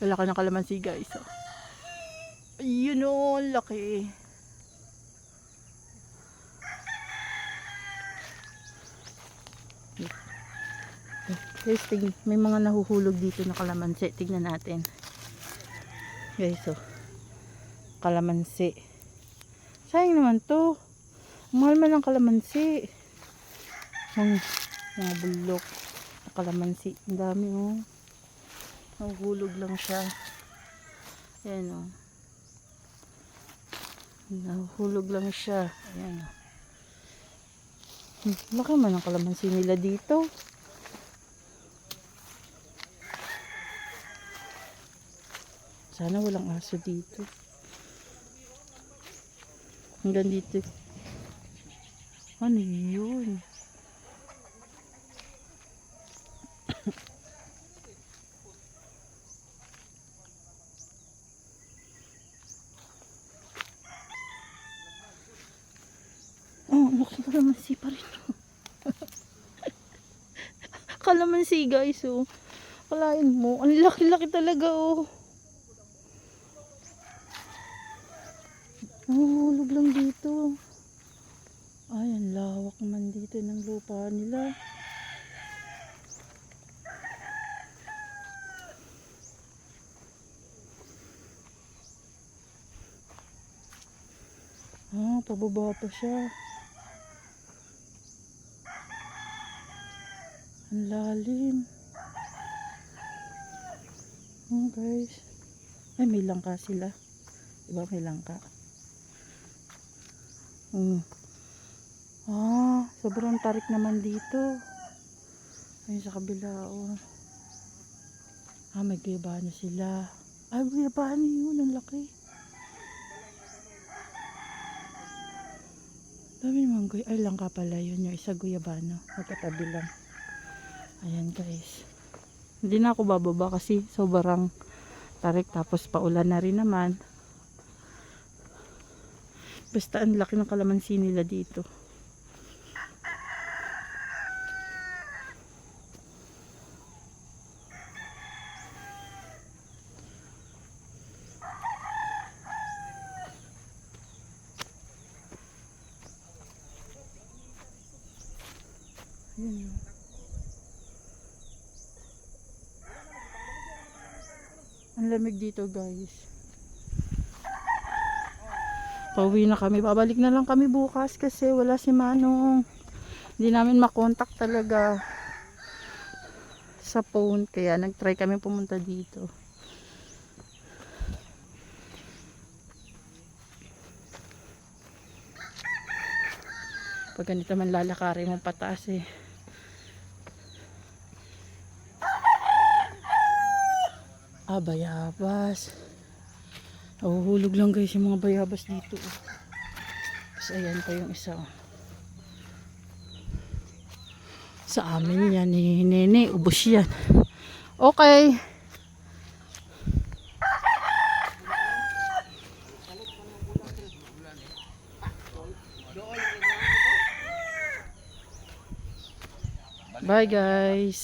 Lalaki ng kalamansi guys. Oh. Ayun o, laki. Guys, may mga nahuhulog dito na kalamansi. Tignan natin. Guys, oh. Kalamansi. Sayang naman to. Mahal man ang kalamansi. Mga bulok na kalamansi. Ang dami oh. Nahuhulog lang siya. Ayan oh. Nahuhulog lang siya. Ayan oh. Laki man ang kalamansi nila dito. Sana walang aso dito. Hanggang dito. Ano yun? Oh, laki kalamansi pa rin. Kalamansi guys oh. Kalain mo. Ang laki-laki talaga oh. Hulog lang dito. Ay, ang lawak naman dito ng lupa nila. Ah, pababa pa siya. Ang lalim. Oh, guys. Ay, may langka sila. Diba may langka? Ah, sobrang tarik naman dito. Ayun sa kabila, oh. Ah, may guyabano sila. Ay, guyabano yun. Ang laki. Dami naman guy. Ay, langka pala yun. Yung isa guyabano. Magkatabi lang. Ayan, guys. Hindi na ako bababa kasi sobrang tarik. Tapos paulan na rin naman. Basta ang laki ng kalamansi nila dito. Ayan. Ang lamig dito guys. Pauwi na kami. Babalik na lang kami bukas kasi wala si Manong. Hindi namin makontak talaga sa phone. Kaya nag-try kami pumunta dito. Pag ganito man lalakarin mo pataas eh. Ah, bayabas. Nahuhulog lang guys yung mga bayabas dito. Tapos ayan pa yung isa. Sa amin yan ni Nene. Ubos yan. Okay. Bye guys.